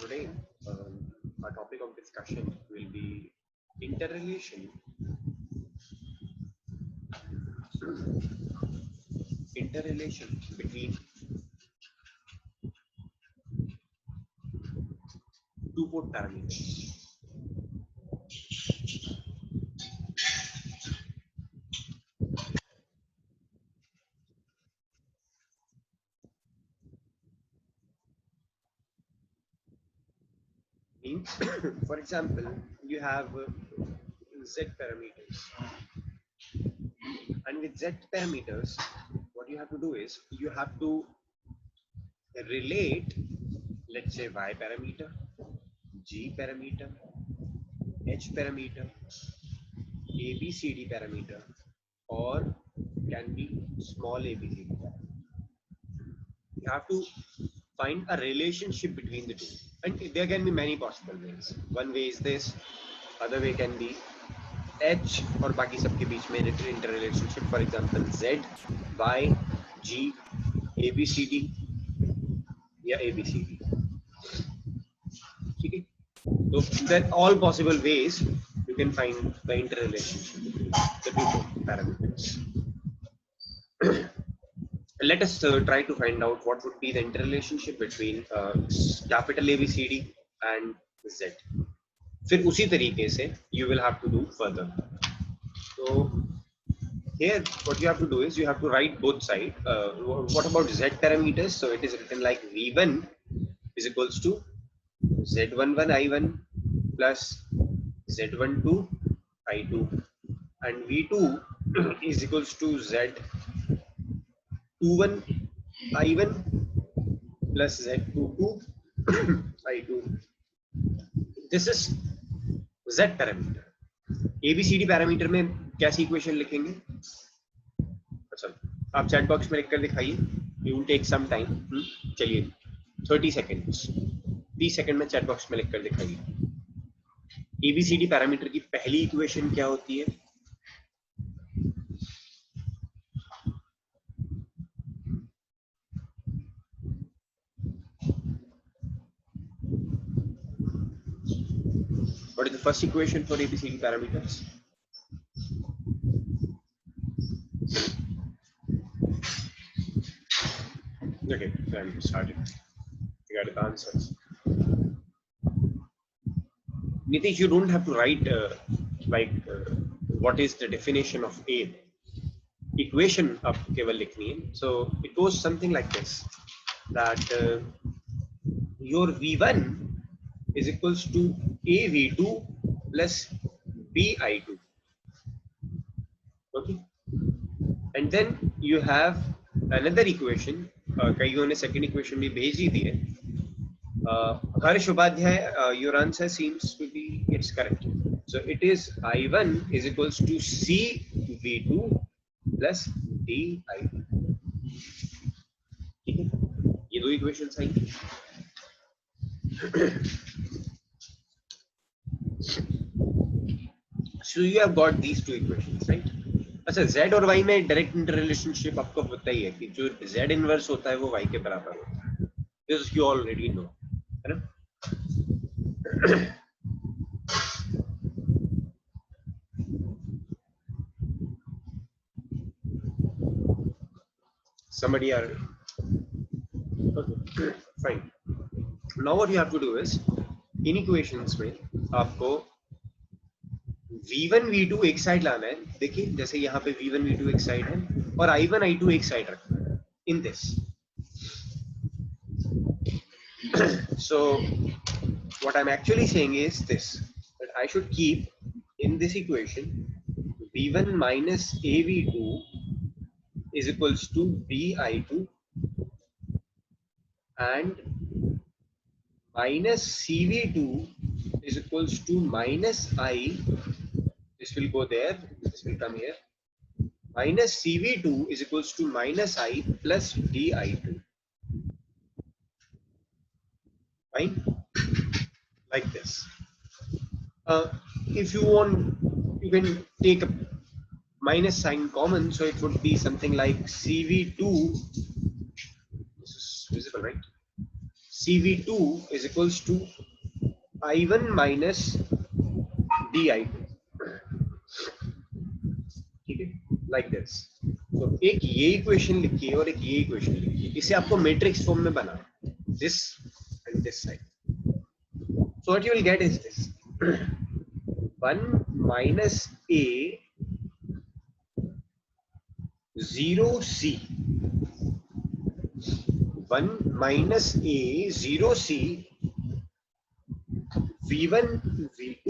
Today, our topic of discussion will be interrelation. Interrelation between two-port parameters. Means, for example, you have Z parameters, and with Z parameters, what you have to do is you have to relate, let's say, Y parameter, G parameter, H parameter, ABCD parameter, or can be small ABCD parameter. You have to find a relationship between the two, and there can be many possible ways. One way is this, other way can be H और बाकी सबके बीच में interrelationship, for example Z, Y, G, ABCD या ABCD. ठीक है, so there are all possible ways you can find the interrelationship between the two parameters. Let us try to find out what would be the interrelationship between capital ABCD and Z. फिर उसी तरीके से you will have to do further. So here what you have to do is you have to write both sides. What about Z parameters? So it is written like V1 is equals to Z11 I1 plus Z12 I2, and V2 is equals to Z21 I1 plus Z22 I2. This is Z parameter. ABCD parameter में कैसी equation लिखेंगे? अच्छा, आप chat box में लिखकर दिखाइए. You will take some time. चलिए 30 seconds, 30 second में चैट बॉक्स में लिखकर दिखाइए. ABCD पैरामीटर की पहली इक्वेशन क्या होती है? What is the first equation for ABCD parameters? Okay, I'm started. You got the answers. Nitish, you don't have to write what is the definition of A. Equation आपको केवल लिखनी है. So it goes something like this, that your V1 is equals to AV2 plus BI2. Okay, and then you have another equation. कईयों ने second equation भी भेजी दी है. Harsh Upadhyay, your answer seems to be it's correct. So it is I1 is equals to CV2 plus DI2. ठीक है, ये दो equations आएंगी. So you have got these two equations, right? अच्छा, Z और Y में डायरेक्ट इंटररिलेशनशिप आपको पता ही है कि जो Z इनवर्स होता है वो Y के बराबर होता है. This you already know, है ना? Somebody are okay, fine. Now what you have to do is in equations में आपको V1 V2 एक साइड लाना है. देखिए जैसे यहाँ पे V1 V2 एक साइड है और I1 I2 एक साइड रखना है in this. So what I'm actually saying is this, that I should keep in this equation V1 minus AV2 is equals to BI2 and minus CV2 is equals to minus I. This will go there, this will come here. Minus CV2 is equals to minus I plus DI2. Fine, like this. If you want, you can take a minus sign common, so it would be something like CV2. This is visible, right? CV2 is equals to I1 minus DI2, ठीक है, like this. तो एक ये equation लिखिए और एक ये equation लिखिए, इसे आपको मैट्रिक्स फॉर्म में बनाना, this and this side. So what you will get is this 1 minus A 0C, 1 minus A 0C V1 V2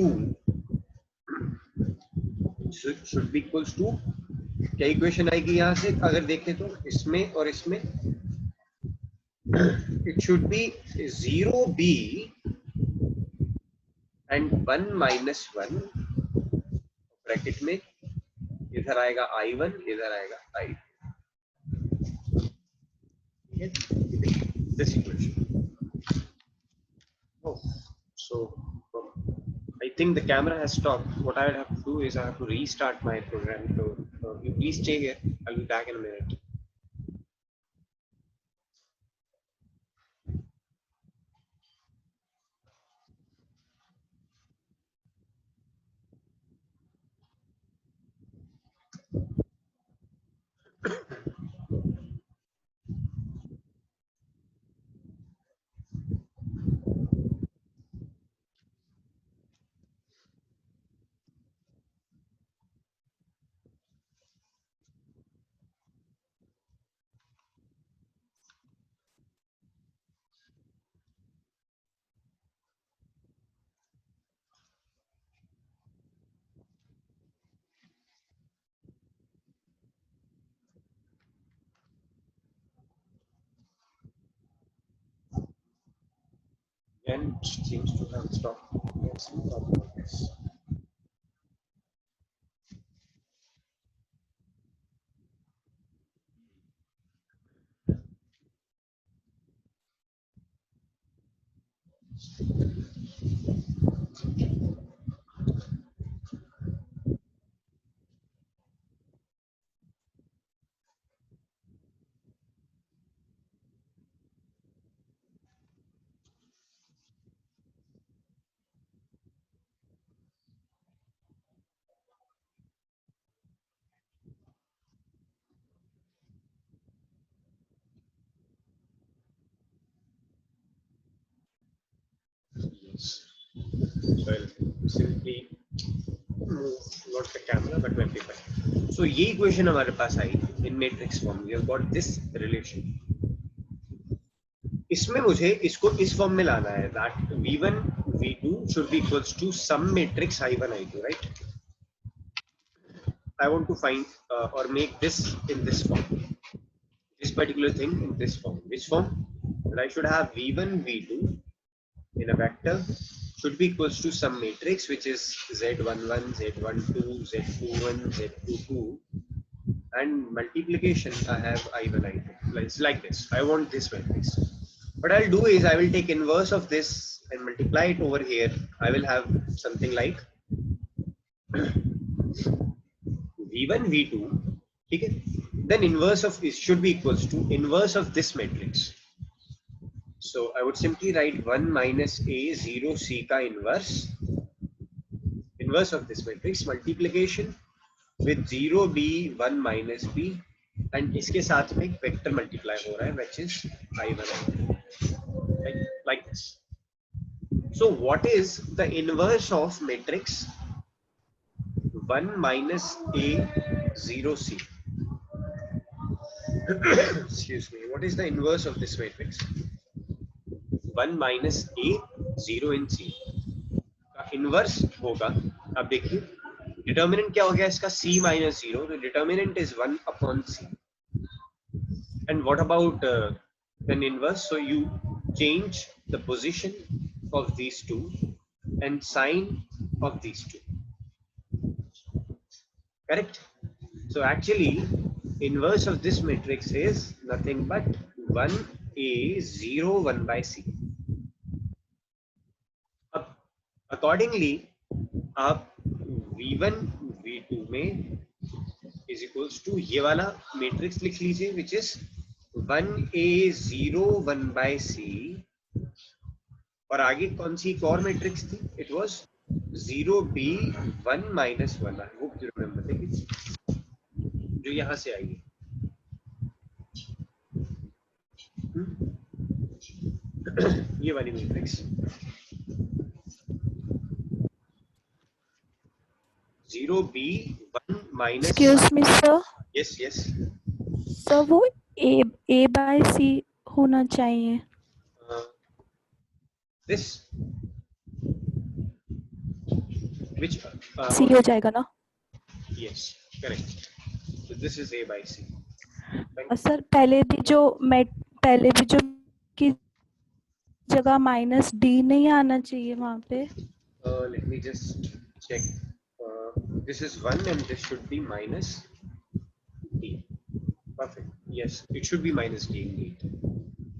should be equals to, क्या इक्वेशन आएगी यहां से अगर देखें तो इसमें और इसमें, it should be 0B and 1 minus 1 bracket में, इधर आएगा I1, इधर आएगा I2. This equation. Oh, so I think the camera has stopped. What I would have to do is I have to restart my program. So you please stay here. I'll be back in a minute. And seems to have stopped. There's some problem with this. Yes. So I'll simply move not the camera but my paper. So ये equation हमारे पास आई in matrix form. We have got this relation. इसमें मुझे इसको इस form में लाना है, that V1 V2 should be equals to some matrix I1 I2, right? I want to find or make this in this form, this particular thing in this form. Which form? That I should have V1 V2 in a vector should be equals to some matrix which is Z11 Z12 Z21 Z22, and multiplication I have I1 I2. It's like this. I want this matrix. What I'll do is I will take inverse of this and multiply it over here. I will have something like V1 V2, ठीक है? Then inverse of this should be equals to inverse of this matrix. So I would simply write 1 minus A 0 C का inverse of this matrix, multiplication with 0 B 1 minus B, and इसके साथ में vector multiply हो रहा है which is I1 like this. So what is the inverse of matrix 1 minus A 0 C? Excuse me. What is the inverse of this matrix? 1 minus A 0 in C का inverse होगा. अब देखिए determinant क्या हो गया इसका, C minus 0. The determinant is 1 upon C. And what about then inverse? So you change the position of these two and sign of these two. Correct? So actually inverse of this matrix is nothing but 1A 0 1 by C. Accordingly आप V1 V2 में is equals to ये वाला matrix लिख लीजिए which is 1a0 1/c और आगे कौन सी एक और मैट्रिक्स थी, it was 0b 1 - 1। I hope you remember. देखिए जो यहां से आई है, ये वाली matrix 0b 1 - excuse me sir, yes yes sir वो ए बाय सी होना चाहिए। दिस which सी हो जाएगा ना? yes correct, so this is a by c। और सर पहले भी जो की जगह -d नहीं आना चाहिए वहाँ पे। let me just check, this is 1 and this should be -d, perfect, yes it should be -d indeed,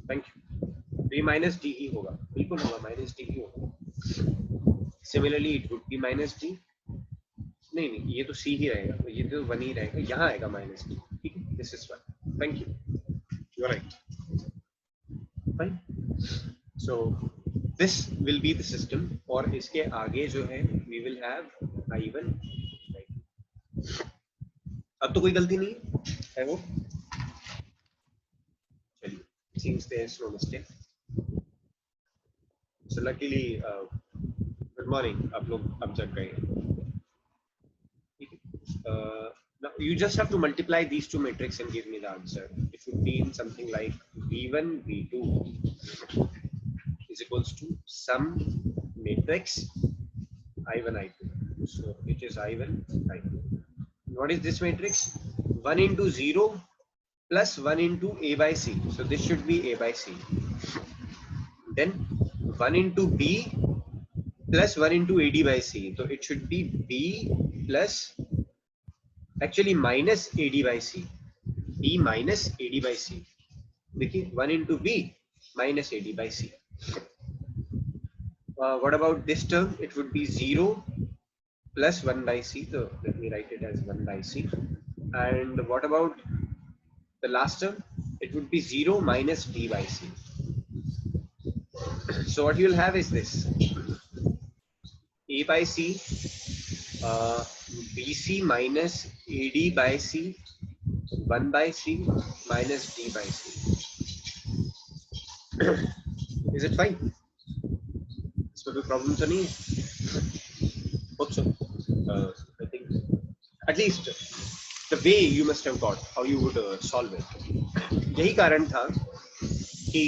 thank you। तो ये -d ही होगा, बिल्कुल होगा, -d ही होगा। Similarly it would B -d, नहीं नहीं ये तो c ही रहेगा, तो ये तो 1 ही रहेगा, यहाँ आएगा -d, ठीक है, this is 1, thank you, you are right, fine. So this will be the system, और इसके आगे जो है वी विल हैव I1। अब तो कोई गलती नहीं है वो, चलिए, seems there is no mistake, so luckily good morning, आप लोग अब जग गए हैं, ठीक है। now you just have to multiply these two matrix and give me the answer। it would mean something like v1 v2 is equals to sum matrix I1 I2, so it is I1 I2। what is this matrix? 1 into 0 plus 1 into a by c, so this should be a by c, then 1 into b plus 1 into ad by c, so it should be b plus actually minus ad by c, b minus ad by c, देखिए 1 into b minus ad by c। what about this term? It would be 0 plus 1 by c, so let me write it as 1 by c, and what about the last term? It would be 0 minus b by c, so what you will have is this a by c, bc minus ad by c, 1 by c minus d by c। is it fine? इसमें कोई problem तो नहीं है? hope so। I think at least the way you must have got how you would solve it। यही कारण था कि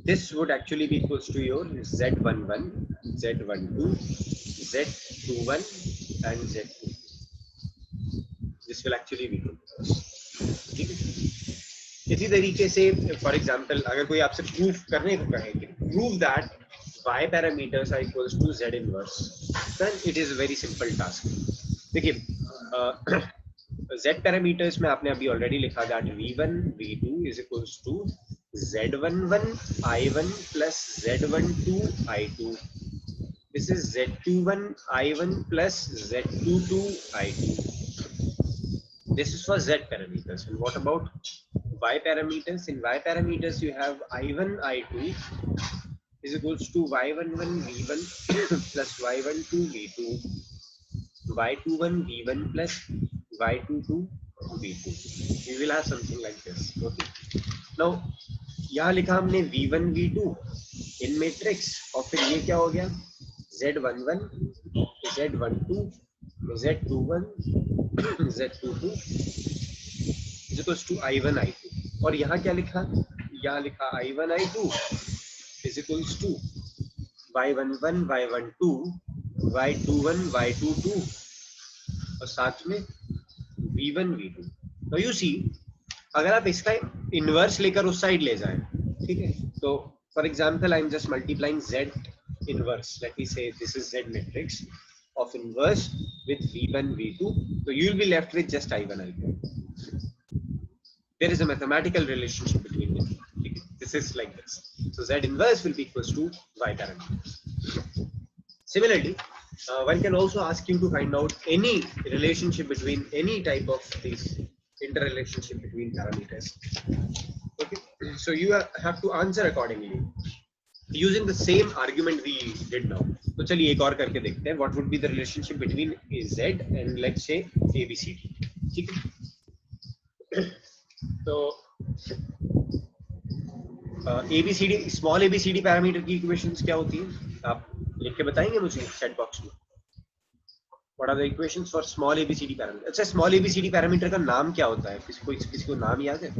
this would actually be equals to your z11, z12, z21 and z2, this will actually be ठीक है। इसी तरीके से for example अगर कोई आपसे प्रूफ करने को कहे कि prove that y parameters are equals to z inverse, then it is a very simple task. देखिए z पैरामीटर्स में आपने अभी ऑलरेडी लिखा that v1 v2 is equals to z11 i1 plus z12 i2, this is z21 i1 plus z22 i2, this is for z parameters। and what about y parameters? In y parameters you have i1 i2 is equals to y11 v1 plus y12 v2, y21 v1 plus y22 v2, we will have something like this, okay। now यहाँ लिखा हमने v1 v2 इन matrix, और फिर ये क्या हो गया z11 z12 z21 z22 is equals to i1 i2, और यहाँ क्या लिखा, यहाँ लिखा i1 i2 is equals to y11 y12 y21 y22 और साथ में v1 v2। तो यू सी अगर आप इसका इनवर्स लेकर उस साइड ले जाएं, ठीक है, तो for example I am just multiplying z inverse, let me say this is z matrix of inverse with v1 v2, so you will be left with just i1 i2। there is a mathematical relationship between them, this is like this, so z inverse will be equals to y parameters। similarly One can also ask you to find out any relationship between any type of these interrelationship between parameters. Okay, so you have to answer accordingly using the same argument we did now. तो चलिए एक और करके देखते हैं. What would be the relationship between Z and let's say ABCD? ठीक है. तो ABCD स्मॉल ABCD पैरामीटर की इक्वेशंस क्या होती हैं? आप लिख के बताएंगे मुझे चैट बॉक्स में. What are the equations for small ABCD parameter? अच्छा, small ABCD पैरामीटर का नाम क्या होता है? किसी को नाम याद है?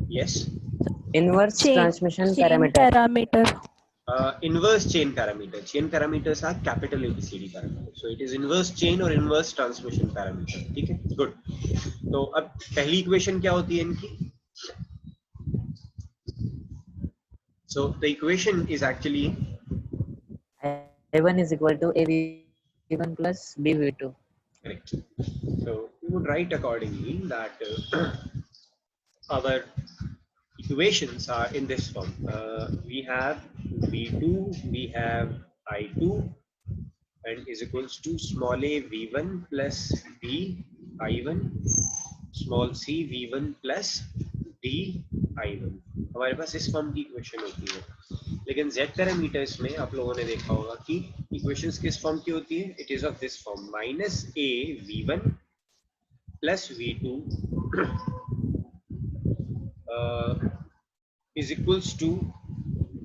Yes. Inverse transmission chain parameter. Inverse chain parameter. Chain parameters are capital ABCD parameters. So it is inverse chain or inverse transmission parameter. ठीक है, good. तो अब पहली इक्वेशन क्या होती है इनकी? So the equation is actually I1 is equal to AV1 plus BV2. Correct. So we would write accordingly that our equations are in this form. We have V2, we have I2, and is equals to small a V1 plus B I1, small c V1 plus D I1. हमारे पास इस form की equation होती है. लेकिन Z parameters में आप लोगों ने देखा होगा कि इक्वेशंस किस फॉर्म की होती है? It is of this form, minus a V1 plus V2 is equals to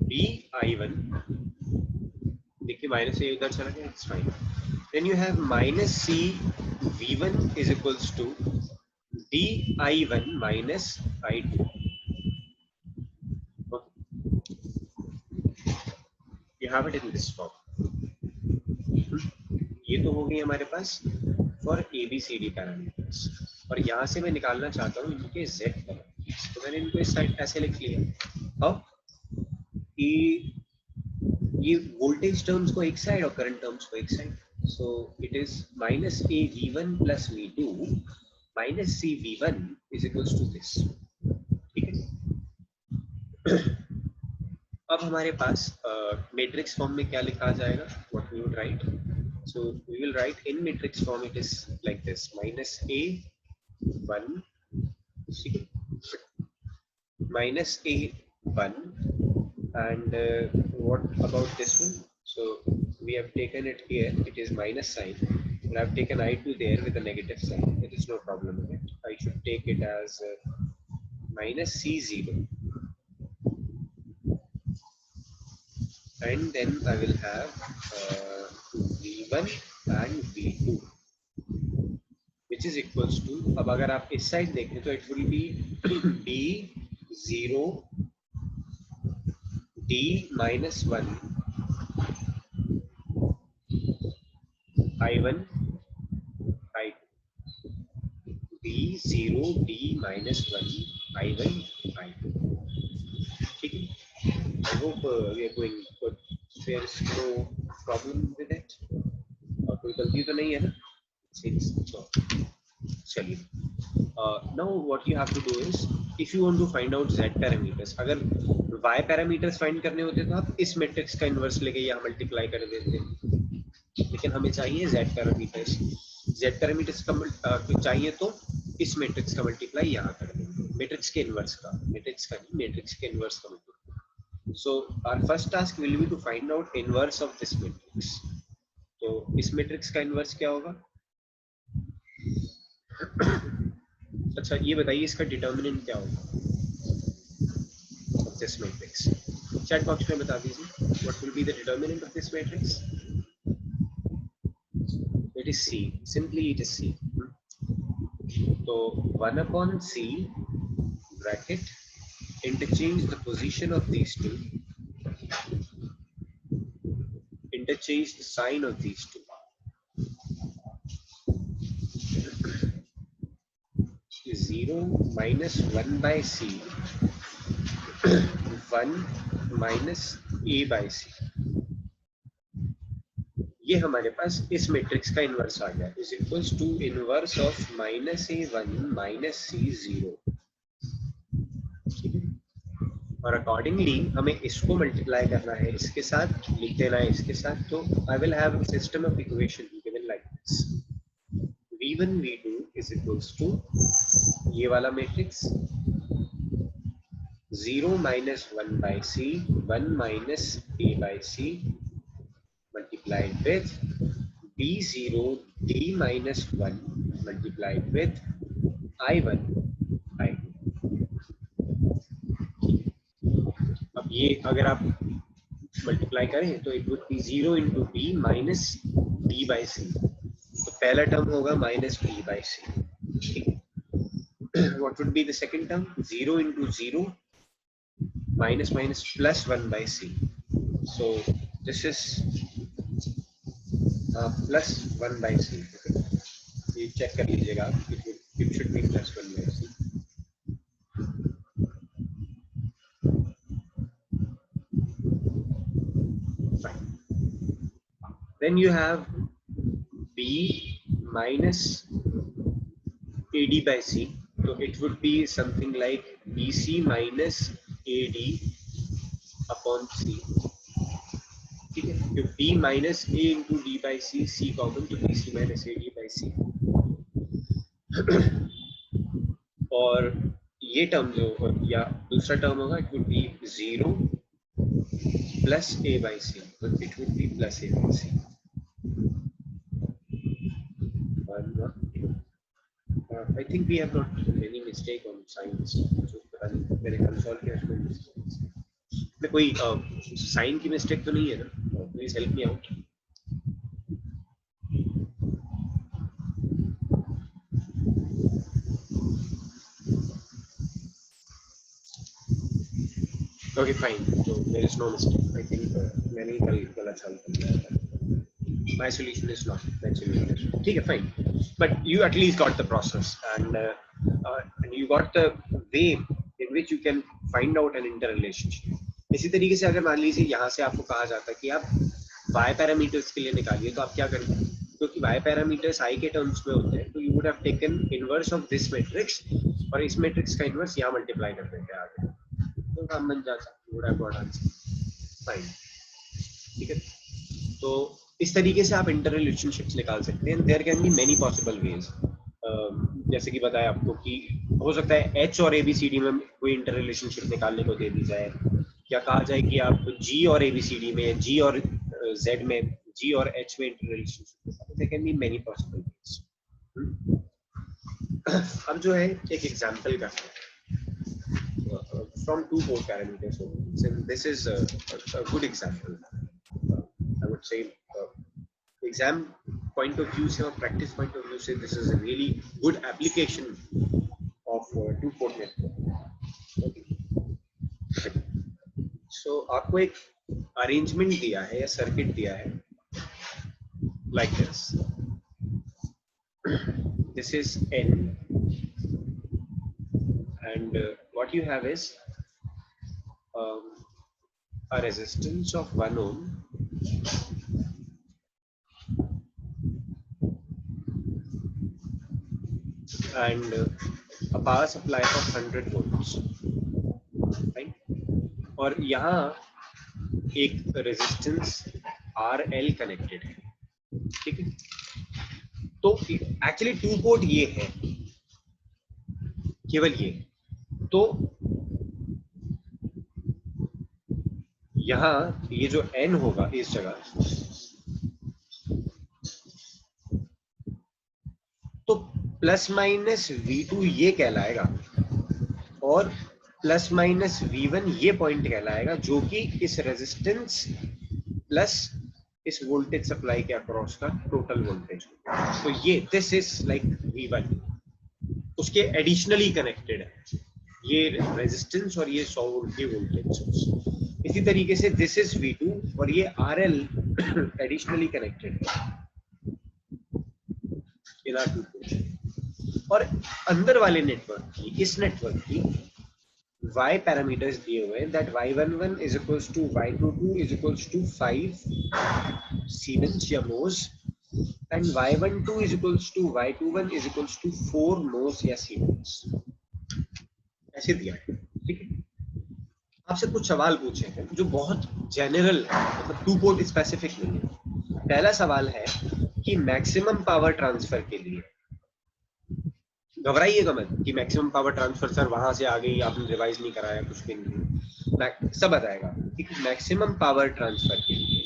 B I1. देखिए माइनस a उधर चला गया, it's fine. Then you have minus c V1 is equals to D I1 minus I2. You have it in this form. ये तो हो गई हमारे पास for ABCD parameters. और यहाँ से मैं निकालना चाहता हूँ इनके Z पैरामीटर्स. तो मैंने इनको इस साइड ऐसे लिख लिया. अब ये वोल्टेज टर्म्स को एक साइड और करंट टर्म्स को एक side. So it is minus a V1 plus V2 minus c V1 is equals to this. ठीक है. अब हमारे पास मैट्रिक्स फॉर्म में क्या लिखा जाएगा? What we would write? So we will write in matrix form. It is like this: minus A1, minus A1, and what about this one? So we have taken it here. It is minus sign, and I have taken I2 there with a negative sign. There is no problem with it. I should take it as minus C0. And then I will have V1 and V2, which is equals to, अब अगर आप इस side देखें तो it will be D0 D minus 1 I1 I2, D0 D minus 1 I1 I2. ठीक है. I hope we are going good. There is no problem with it. और कोई गलती तो नहीं है ना? चलिए. Now what you have to do is, if you want to find out Z parameters, अगर Y parameters find करने होते तो आप इस मैट्रिक्स का इनवर्स लेके यहाँ मल्टीप्लाई कर देते. लेकिन हमें चाहिए Z parameters. Z parameters का चाहिए तो इस मैट्रिक्स का मल्टीप्लाई यहाँ कर देंगे. मैट्रिक्स के इनवर्स का, मैट्रिक्स का नहीं, मैट्रिक्स के इनवर्स का multiply. So our first task will be to find out inverse of this matrix. तो इस मैट्रिक्स का इनवर्स क्या होगा? अच्छा ये बताइए इसका डिटर्मिनेंट क्या होगा of this matrix? Chat box में बता दीजिए. What will be the determinant of this matrix? It is C. Simply it is C. तो 1 upon C bracket, interchange the position of these two, interchange the sign of these two. 0 minus 1 by C, 1 minus A by C. ये हमारे पास इस matrix का inverse आ गया. Is equals to inverse of minus A1 minus C0. और accordingly हमें इसको multiply करना है इसके साथ, लिख देना है इसके साथ. तो I will have system of equation given like this. v1 v2 is equals to ये वाला matrix 0 minus 1 by c 1 minus a by c multiplied with b0 d minus 1 multiplied with i1 i2. अब ये अगर आप multiply करें तो it would be 0 into B minus B by C. तो पहला टर्म होगा माइनस बी बाई सी. ठीक है. What would be the second term? 0 into 0 minus minus plus 1 by C. So this is plus 1 by C. ये check कर लीजिएगा आप. It should be plus 1 by C. Then you have b minus ad by c. So it would be something like bc minus ad upon c. ठीक है. तो b minus a into d by c, c common, तो bc minus ad by c. और ये term जो या दूसरा term होगा, it would be 0 plus a by c. So it would be plus a by c. I think we have not any mistake on signs. मेरे console के उसमें कोई साइन की मिस्टेक तो नहीं है ना? Please help me out. Okay fine. तो there is no mistake. I think मैंने ही कल गलत सॉल्व कर दिया था. My solution is not that solution. ठीक है, fine. But you at least got the process and you got the way in which you can find out an interrelationship. इसी तरीके से अगर मान लीजिए यहाँ से आपको कहा जाता है कि आप y पैरामीटर्स के लिए निकालिए, तो आप क्या करेंगे? क्योंकि y पैरामीटर्स i के टर्म्स में होते हैं, तो you would have taken inverse of this matrix और इस मैट्रिक्स का इनवर्स यहाँ मल्टीप्लाई कर देंगे आगे, तो काम बन जाता. You would have got answer. Fine. ठीक है. तो इस तरीके से आप इंटर रिलेशनशिप्स निकाल सकते हैं. There can be many possible ways. जैसे कि बताया आपको कि हो सकता है H और ABCD में कोई इंटर रिलेशनशिप निकालने को दे दी जाए, या कहा जाए कि आप G और ABCD में, G और Z में, G और H में inter relationship. There can be many possible ways. अब जो है एक एग्जांपल करते हैं from 2 4 parameters. So this is a good example. I would say exam point of view से और practice point of view से this is a really good application of two-port network. Okay. So आपको एक arrangement दिया है या circuit दिया है like this. This is N and what you have is a resistance of 1 ohm and a power supply of 100 volts, right? और यहाँ एक रेजिस्टेंस RL कनेक्टेड है. ठीक है. तो एक्चुअली 2 पोर्ट ये है, केवल ये. तो यहाँ ये जो N होगा इस जगह, तो प्लस माइनस V2 ये कहलाएगा और प्लस माइनस V1 ये पॉइंट कहलाएगा, जो कि इस रेजिस्टेंस प्लस इस वोल्टेज सप्लाई के अक्रॉस का टोटल वोल्टेज. तो ये दिस इज लाइक V1, उसके एडिशनली कनेक्टेड है ये रेजिस्टेंस और ये 100 वोल्ट की वोल्टेज सोर्स. इसी तरीके से दिस इज V2 और ये RL एडिशनली कनेक्टेड है इन आर 2 पोर्ट. और अंदर वाले नेटवर्क की, इस नेटवर्क की y पैरामीटर्स दिए हुए हैं, that y11 is equals to y22 is equals to 5 Siemens या mhos and y12 is equals to y21 is equals to 4 mhos या Siemens. ऐसे दिया है. ठीक है. आपसे कुछ सवाल पूछे हैं जो बहुत जनरल है, मतलब टू पोर्ट स्पेसिफिक नहीं है। पहला सवाल है कि मैक्सिमम पावर ट्रांसफर के लिए, घबराइएगा मत कि मैक्सिमम पावर ट्रांसफर सर वहां से आ गई, आपने रिवाइज नहीं कराया, कुछ भी नहीं, सब बताएगा कि मैक्सिमम पावर ट्रांसफर के लिए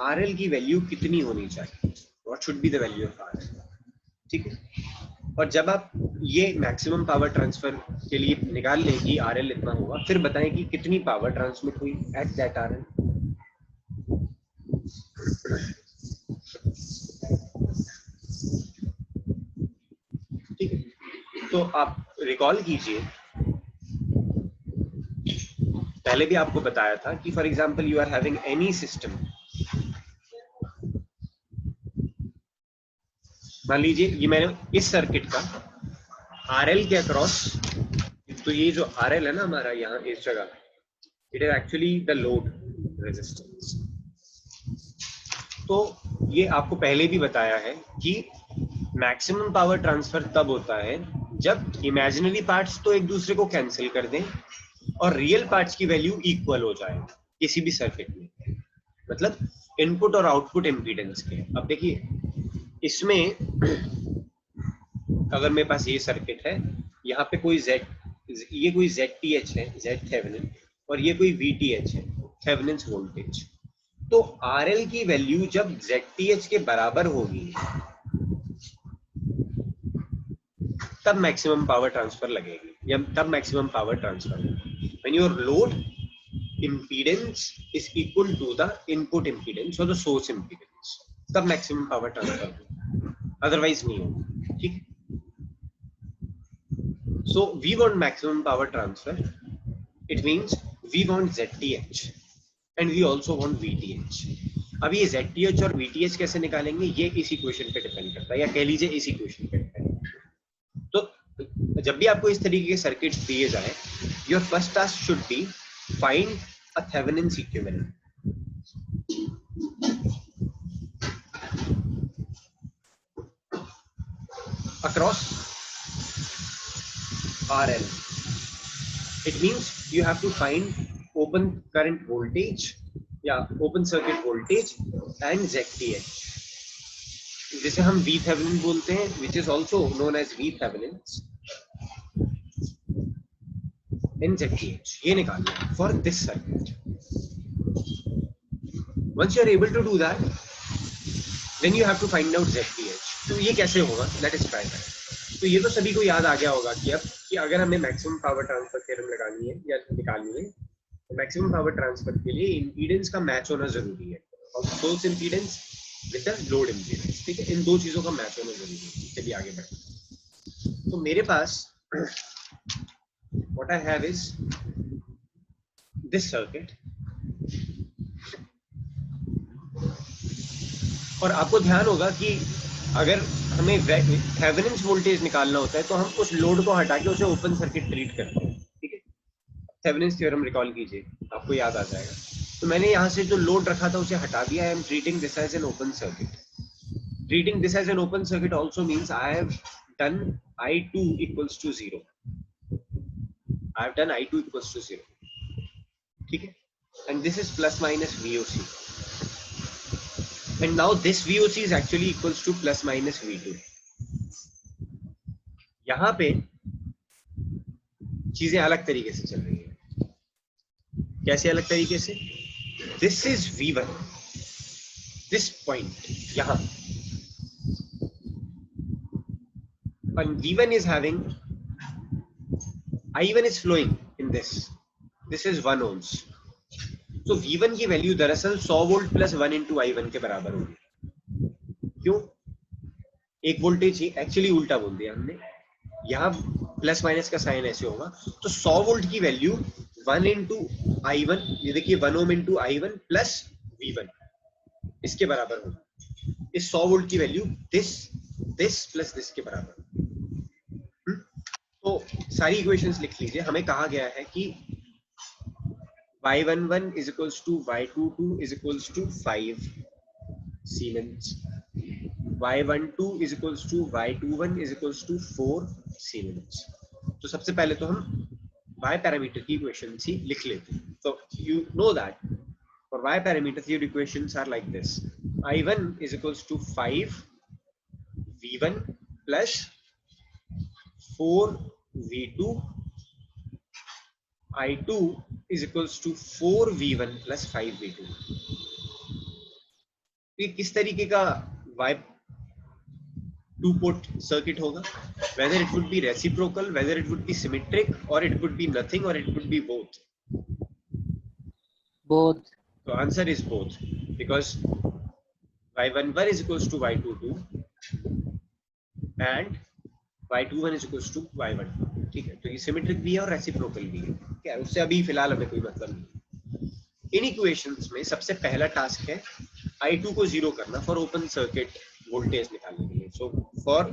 आरएल की वैल्यू कितनी होनी चाहिए, what should be the value of RL, ठीक है। और जब आप ये मैक्सिमम पावर ट्रांसफर के लिए निकाल लें कि आरएल इतना होगा, फिर बताएं कि कितनी पावर ट्रांसमिट हुई एट दैट आरएल। ठीक है, तो आप रिकॉल कीजिए, पहले भी आपको बताया था कि for example you are having any system, मान लीजिए ये मैंने इस सर्किट का आरएल के अक्रॉस, तो ये जो आरएल है ना हमारा यहाँ इस जगह, it is actually the load resistance. तो ये आपको पहले भी बताया है कि मैक्सिमम पावर ट्रांसफर तब होता है जब इमेजिनरी पार्ट्स तो एक दूसरे को कैंसिल कर दें और रियल पार्ट्स की वैल्यू इक्वल हो जाए किसी भी सर्किट में, मतलब इनपुट और आउटपुट इम्पीडेंस के। अब देखिए इसमें अगर मेरे पास ये सर्किट है, यहाँ पे कोई ये कोई ZTH है, Z थेवेनिन, और ये कोई VTH है, थेवेनिन्स वोल्टेज। तो RL की वैल्यू जब ZTH के बराबर होगी तब मैक्सिमम पावर ट्रांसफर लगेगी, या तब मैक्सिमम पावर ट्रांसफर होगी when your load impedance is equal to the input impedance or the source impedance, तब मैक्सिमम पावर ट्रांसफर होगी, अदरवाइज नहीं होगा, ठीक। So we want maximum power transfer, it means we want ZTH and we also want VTH। अब ये ZTH और VTH कैसे निकालेंगे, ये इस इक्वेशन पे डिपेंड करता है, या कह लीजिए इस इक्वेशन पे डिपेंड। तो जब भी आपको इस तरीके के सर्किट्स दिए जाए, your first task should be find a Thevenin's equivalent. across RL, it means you have to find open current voltage, open circuit voltage and ZTH, जिसे हम VThevenin बोलते हैं, which is also known as VThevenin in ZTH, ये निकालना है for this circuit। Once you are able to do that, then you have to find out ZTH। तो ये कैसे होगा, let us try that। तो ये तो सभी को याद आ गया होगा कि अब कि अगर हमें मैक्सिमम पावर ट्रांसफर थ्योरम लगानी है या निकालनी है, तो मैक्सिमम पावर ट्रांसफर के लिए इंपीडेंस का मैच होना जरूरी है, और source impedance with the load impedance, ठीक है, इन दो चीजों का मैच होना जरूरी है। चलिए आगे बढ़ते। तो मेरे पास what I have is this circuit, और आपको ध्यान होगा कि अगर हमें थेवेनिन्स वोल्टेज निकालना होता है तो हम उस लोड को हटा के उसे ओपन सर्किट ट्रीट करते हैं, ठीक है। थेवेनिन्स थ्योरम रिकॉल कीजिए, आपको याद आ जाएगा। तो मैंने यहाँ से जो लोड रखा था उसे हटा दिया, I am treating this as an open circuit. Treating this as an open circuit also means I have done I2 equals to 0, I have done I2 equals to 0, ठीक है। And this is plus minus VOC, and now this VOC is actually equals to plus minus V2। यहां पे चीजें अलग तरीके से चल रही है। कैसे अलग तरीके से? This is V1, this point यहां, and V1 is having, I1 is flowing in this is 1 ohms। तो V1 की वैल्यू दरअसल 100 वोल्ट प्लस 1 इंटू I1 के बराबर होगी। क्यों? एक वोल्टेज ही एक्चुअली उल्टा बोल दिया हमने, यहाँ प्लस माइनस का साइन ऐसे होगा, तो 100 वोल्ट की वैल्यू 1 इंटू I1, ये देखिए 1 ohm into I1 plus V1 इसके बराबर होगा। इस 100 वोल्ट की वैल्यू दिस प्लस दिस के बराबर। तो सारी इक्वेशंस लिख लीजिए। हमें कहा गया है कि Y11 is equals to Y22 is equals to 5 Siemens, Y12 is equals to Y21 is equals to 4 Siemens। तो सबसे पहले तो हम y पैरामीटर की इक्वेशंस ही लिख लेते हैं. So you know that for y parameters your equations are like this. I1 is equals to 5 v1 plus 4 v2. I2 is equals to 4 v1 plus 5 v2. ये किस तरीके का y two port circuit होगा? Whether it would be reciprocal, whether it would be symmetric, or it could be nothing, or it could be both. Both. So answer is both, because y11 is equals to y22 and y21 is equals to y12. ठीक है, तो ये symmetric भी है और reciprocal भी है. क्या है, उससे अभी फिलहाल हमें कोई मतलब नहीं. इन इक्वेशंस में सबसे पहला टास्क है I2 को जीरो करना फॉर ओपन सर्किट वोल्टेज निकालने के लिए. So for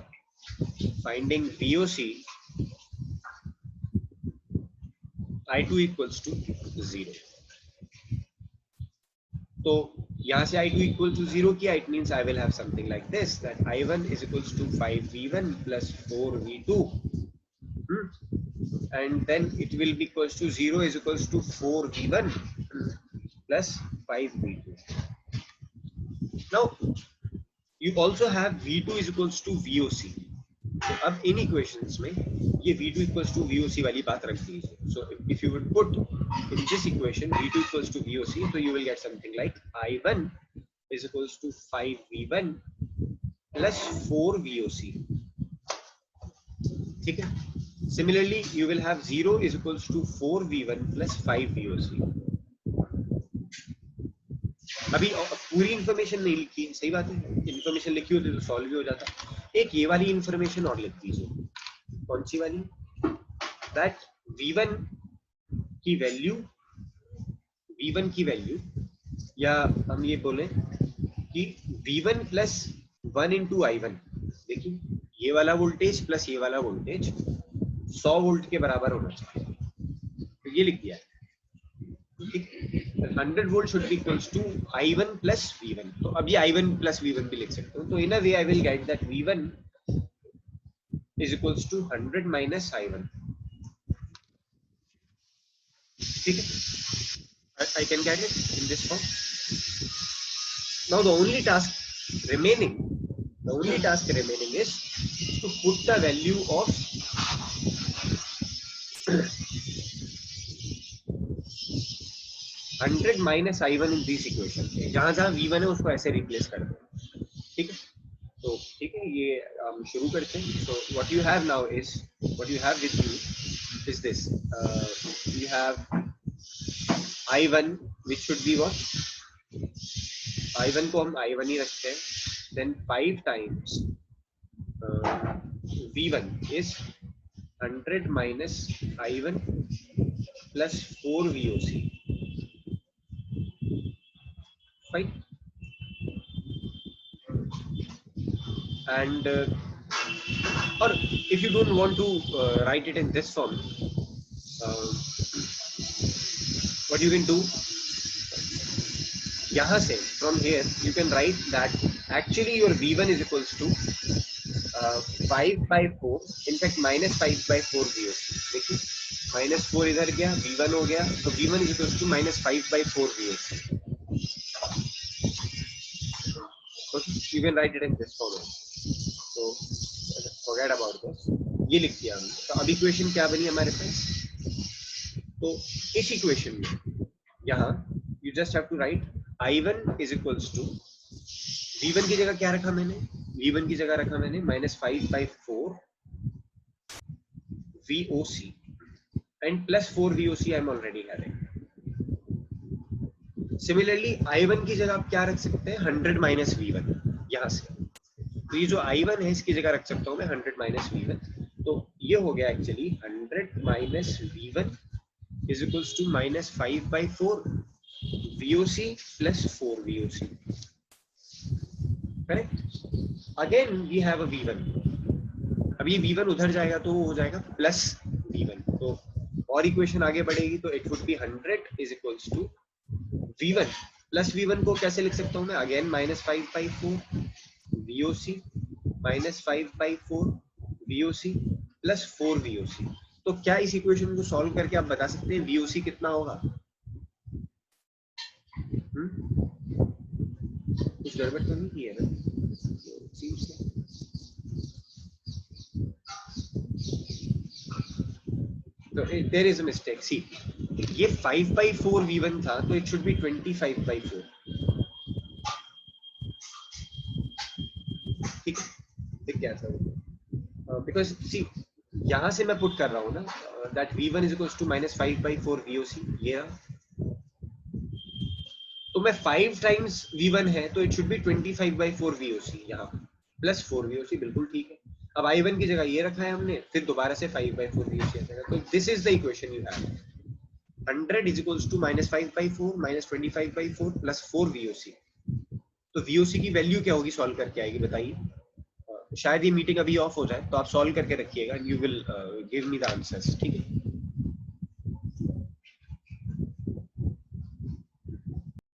finding VOC I2 equals to 0. तो यहाँ से I2 equal to 0 किया, it means I will have something like this, that I1 is equals to 5v1 plus 4v2, and then it will be equals to 0 is equals to 4v1 plus 5v2. Now you also have V2 is equals to VOC. तो अब इन equations में ये V2 equals to VOC वाली बात रख दीजिए. So if you would put in this equation V2 equals to VOC, so you will get something like I1 is equals to 5V1 plus 4VOC. ठीक है. Similarly, you will have 0 is equals to 4V1 plus 5VOC. अभी पूरी information नहीं लिखी, सही बात है. Information लिखी होती तो सॉल्व भी हो जाता. एक ये वाली इंफॉर्मेशन और लिख दीजिए. कौन सी वाली? दैट V1 की वैल्यू या हम ये बोले कि V1 प्लस 1 इंटू I1. देखिए, ये वाला वोल्टेज प्लस ये वाला वोल्टेज 100 वोल्ट के बराबर होना चाहिए. तो ये लिख दिया. 100 volt should be equals to I1 plus V1. तो अब ये I1 plus V1 भी लिख सकते हो. तो in a way I will get that V1 is equals to 100 minus I1. ठीक है? I can get it in this form. Now the only task remaining is to put the value of $100 minus I1 in this equation. जहां जहां V1 है उसको ऐसे replace कर दो. ठीक है. तो ठीक है, ये हम शुरू करते हैं. So what you have now is, what you have with you is this. You have I1 which should be what? I1 को हम I1 ही रखते हैं. Then 5 times V1 is 100 minus I1 plus 4 VOC. Fine. And or if you don't want to write it in this form, what you can do, यहाँ से from here you can write that actually your V1 is equals to 5 by 4, in fact minus 5 by 4 VOC. देखिए, minus 4 इधर गया, V1 हो गया, तो V1 is equals to minus 5 by 4 VOC. You can write it in this form. So forget about this. ये लिख दिया हमने. तो अब इक्वेशन क्या बनी हमारे पास? तो इस इक्वेशन में यहाँ you just have to write I1 is equals to, V1 की जगह क्या रखा मैंने? V1 की जगह रखा मैंने minus 5 by 4 VOC and plus 4 VOC I am already having. Similarly I1 की जगह आप क्या रख सकते हैं? 100 minus V1. यहाँ से तो ये जो I1 है इसकी जगह रख सकता हूँ मैं 100 minus V1. तो ये हो गया actually 100 minus V1 is equals to minus 5 by 4 VOC plus 4 VOC. Correct? Again we have a V1. अब ये V1 उधर जाएगा तो हो जाएगा plus V1. तो और इक्वेशन आगे बढ़ेगी तो it would be 100 is equals to V1 plus V1 को कैसे लिख सकता हूँ मैं? Again minus 5 by 4 VOC minus 5 by 4 VOC plus 4 VOC. तो क्या इस इक्वेशन को सॉल्व करके आप बता सकते हैं VOC कितना होगा? कुछ गड़बड़ तो नहीं की है ना? तो देयर इज अ मिस्टेक. सी, ये 5/4 V1 था तो इट शुड बी 25/4. ठीक है, देख क्या था वो, बिकॉज सी यहां से मैं पुट कर रहा हूं ना that V1 is equals to -5/4 VOC. ये तो मैं 5 टाइम्स V1 है तो इट शुड बी 25/4 VOC. यहाँ प्लस 4 VOC बिल्कुल ठीक है. अब I1 की जगह ये रखा है हमने, फिर दोबारा से 5/4 VOC आ जाएगा. तो this is the equation you have. 100 is equals to -5/4 -25/4 plus 4 VOC. तो VOC की वैल्यू क्या होगी सॉल्व करके आएगी बताइए. शायद ये मीटिंग अभी ऑफ हो जाए तो आप सॉल्व करके रखिएगा. You will give me the answers. ठीक है.